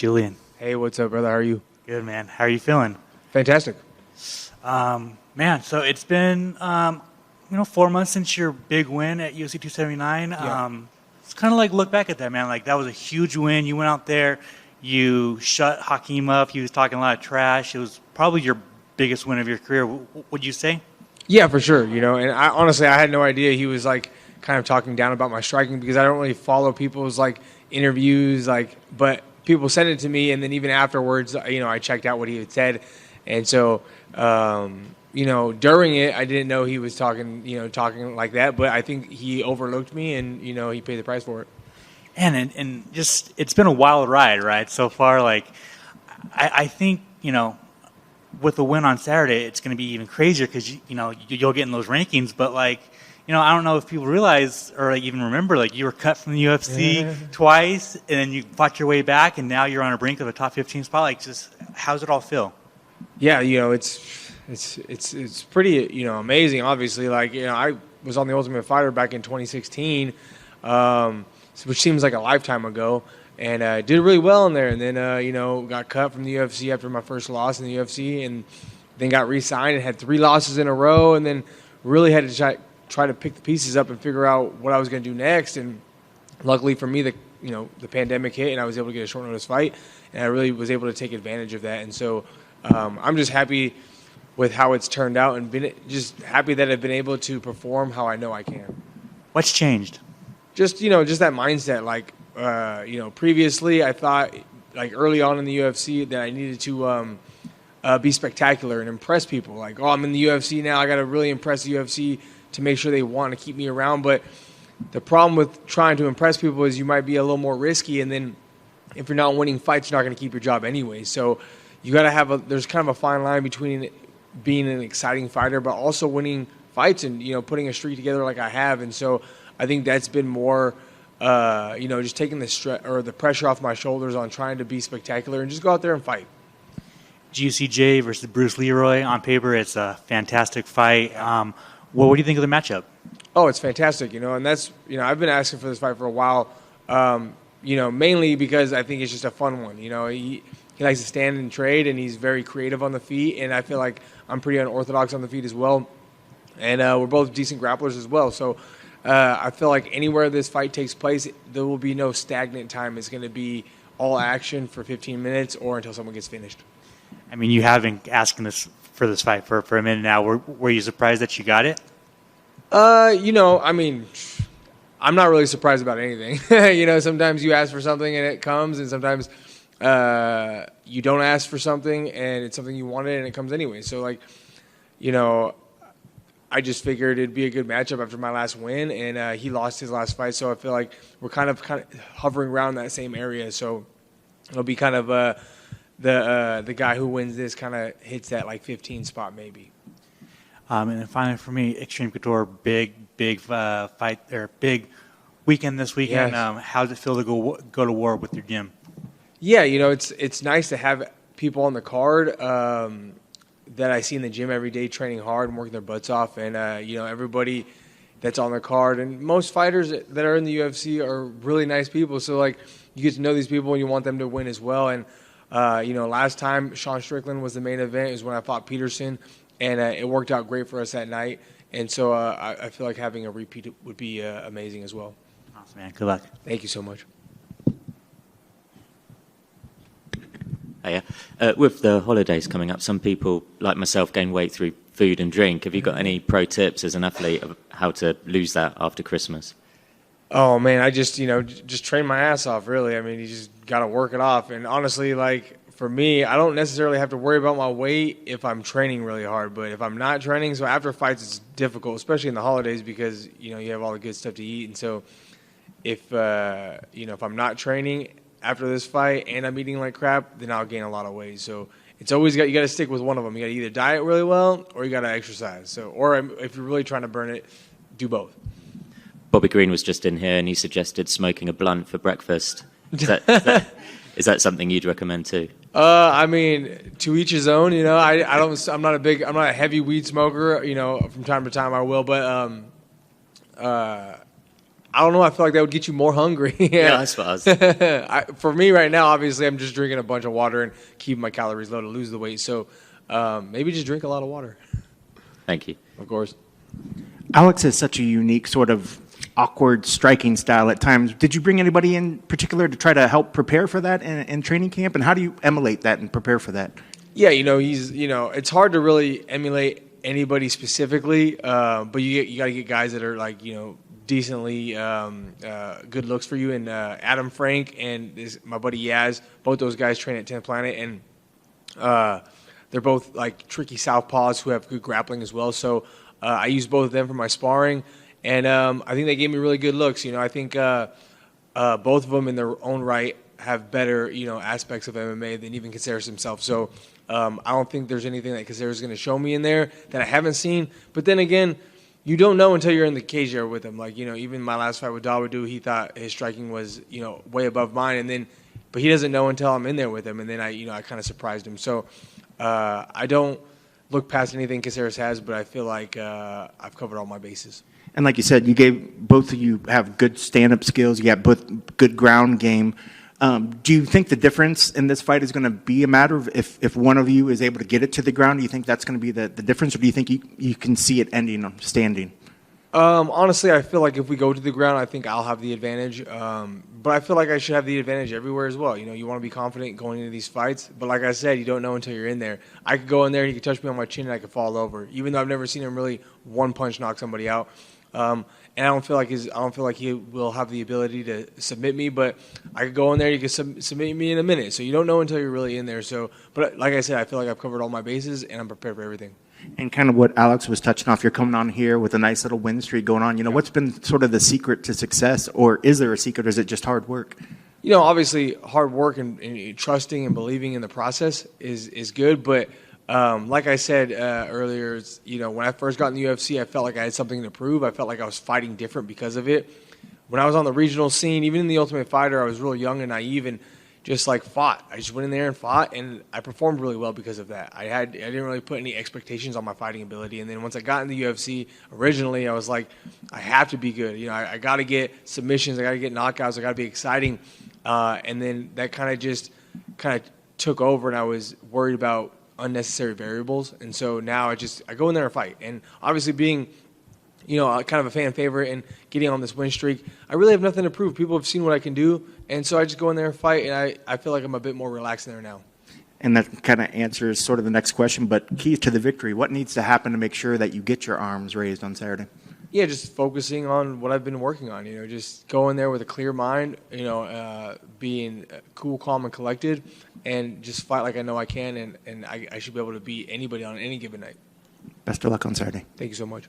Julian. Hey, what's up, brother? How are you? Good, man. How are you feeling? Fantastic. Man, so it's been 4 months since your big win at UFC 279. Yeah. It's kind of like look back at that, man. Like that was a huge win. You went out there, you shut Hakeem up. He was talking a lot of trash. It was probably your biggest win of your career. Would you say? Yeah, for sure. And I honestly had no idea he was like kind of talking down about my striking because I don't really follow people's like interviews, but people sent it to me, and then even afterwards, I checked out what he had said, and so during it, I didn't know he was talking like that, but I think he overlooked me, and he paid the price for it. And just it's been a wild ride, right? So far, like I think with the win on Saturday, it's going to be even crazier because you'll get in those rankings. But I don't know if people realize or even remember, like you were cut from the UFC twice, and then you fought your way back, and now you're on a brink of a top 15 spot. Like, just how's it all feel? Yeah, it's pretty amazing. Obviously, I was on the Ultimate Fighter back in 2016, which seems like a lifetime ago. And did really well in there, and then got cut from the UFC after my first loss in the UFC, and then got re-signed and had 3 losses in a row, and then really had to try to pick the pieces up and figure out what I was going to do next. And luckily for me, the pandemic hit, and I was able to get a short notice fight, and I really was able to take advantage of that. And so I'm just happy with how it's turned out, and just happy that I've been able to perform how I know I can. What's changed? Just that mindset, previously I thought, early on in the UFC, that I needed to be spectacular and impress people. I'm in the UFC now, I got to really impress the UFC to make sure they want to keep me around. But the problem with trying to impress people is you might be a little more risky, and then if you're not winning fights, you're not going to keep your job anyway. So you got to there's kind of a fine line between being an exciting fighter but also winning fights and putting a streak together like I have. And so I think that's been more just taking the pressure off my shoulders on trying to be spectacular and just go out there and fight. GCJ versus Bruce Leroy. On paper, it's a fantastic fight. What do you think of the matchup? Oh, it's fantastic, and that's, I've been asking for this fight for a while, mainly because I think it's just a fun one. He likes to stand and trade, and he's very creative on the feet, and I feel like I'm pretty unorthodox on the feet as well. And we're both decent grapplers as well, so I feel like anywhere this fight takes place, there will be no stagnant time. It's going to be all action for 15 minutes or until someone gets finished. I mean, you have been asking for this fight for a minute now. Were you surprised that you got it? I'm not really surprised about anything. Sometimes you ask for something and it comes, and sometimes you don't ask for something and it's something you wanted and it comes anyway. So, I just figured it'd be a good matchup after my last win, and he lost his last fight, so I feel like we're kind of hovering around that same area. So it'll be kind of the guy who wins this kind of hits that 15 spot maybe. And then finally for me, Extreme Couture, big fight or big weekend this weekend. Yes. How does it feel to go to war with your gym? Yeah, it's nice to have people on the card that I see in the gym every day training hard and working their butts off, and everybody that's on the card, and most fighters that are in the UFC are really nice people. So you get to know these people and you want them to win as well. And last time Sean Strickland was the main event. It was when I fought Peterson, and it worked out great for us that night. And so I feel like having a repeat would be amazing as well. Awesome, man. Good luck. Thank you so much. Hiya. With the holidays coming up, some people, like myself, gain weight through food and drink. Have you got any pro tips as an athlete of how to lose that after Christmas? Oh, man, I just train my ass off, really. I mean, you just got to work it off. And honestly, for me, I don't necessarily have to worry about my weight if I'm training really hard. But if I'm not training, so after fights, it's difficult, especially in the holidays because, you have all the good stuff to eat. And so if I'm not training after this fight and I'm eating like crap, then I'll gain a lot of weight. So it's always you got to stick with one of them. You got to either diet really well or you got to exercise. Or if you're really trying to burn it, do both. Bobby Green was just in here and he suggested smoking a blunt for breakfast. Is that something you'd recommend too? I mean, to each his own. I'm not a heavy weed smoker. From time to time I will, but I don't know. I feel like that would get you more hungry. Yeah, that's what I was. For me right now, obviously, I'm just drinking a bunch of water and keeping my calories low to lose the weight. So maybe just drink a lot of water. Thank you. Of course. Alex has such a unique sort of awkward striking style at times. Did you bring anybody in particular to try to help prepare for that in training camp? And how do you emulate that and prepare for that? Yeah, it's hard to really emulate anybody specifically, but you got to get guys that are like, decently good looks for you. And Adam Frank and my buddy Yaz, both those guys train at 10th Planet, and they're both like tricky southpaws who have good grappling as well. So I use both of them for my sparring, and I think they gave me really good looks. I think both of them in their own right have better aspects of MMA than even Caceres himself. So I don't think there's anything that Caceres is going to show me in there that I haven't seen. But then again, you don't know until you're in the cage area with him. Like, even my last fight with Dawodu, he thought his striking was, way above mine. But he doesn't know until I'm in there with him. And then I kind of surprised him. So I don't look past anything Caceres has, but I feel like I've covered all my bases. And like you said, both of you have good stand-up skills. You got both good ground game. Do you think the difference in this fight is going to be a matter of if one of you is able to get it to the ground? Do you think that's going to be the difference, or do you think you can see it ending on standing? Honestly, I feel like if we go to the ground, I think I'll have the advantage. But I feel like I should have the advantage everywhere as well. You want to be confident going into these fights. But like I said, you don't know until you're in there. I could go in there and he could touch me on my chin and I could fall over, even though I've never seen him really one punch knock somebody out. And I don't feel like he will have the ability to submit me, but I could go in there. You could submit me in a minute, so you don't know until you're really in there. So, but like I said, I feel like I've covered all my bases and I'm prepared for everything. And kind of what Alex was touching off, you're coming on here with a nice little win streak going on. What's been sort of the secret to success, or is there a secret, or is it just hard work? Obviously hard work and trusting and believing in the process is good, but. Like I said earlier, when I first got in the UFC, I felt like I had something to prove. I felt like I was fighting different because of it. When I was on the regional scene, even in the Ultimate Fighter, I was real young and naive and just fought. I just went in there and fought, and I performed really well because of that. I didn't really put any expectations on my fighting ability. And then once I got in the UFC, originally I was like, I have to be good. I got to get submissions, I got to get knockouts, I got to be exciting. And then that kind of took over, and I was worried about unnecessary variables, and so now I go in there and fight. And obviously being kind of a fan favorite and getting on this win streak, I really have nothing to prove. People have seen what I can do, and so I just go in there and fight, and I feel like I'm a bit more relaxed in there now. And that kind of answers sort of the next question, but keys to the victory, what needs to happen to make sure that you get your arms raised on Saturday? Yeah, just focusing on what I've been working on, just go in there with a clear mind, being cool, calm, and collected, and just fight like I know I can, and I should be able to beat anybody on any given night. Best of luck on Saturday. Thank you so much.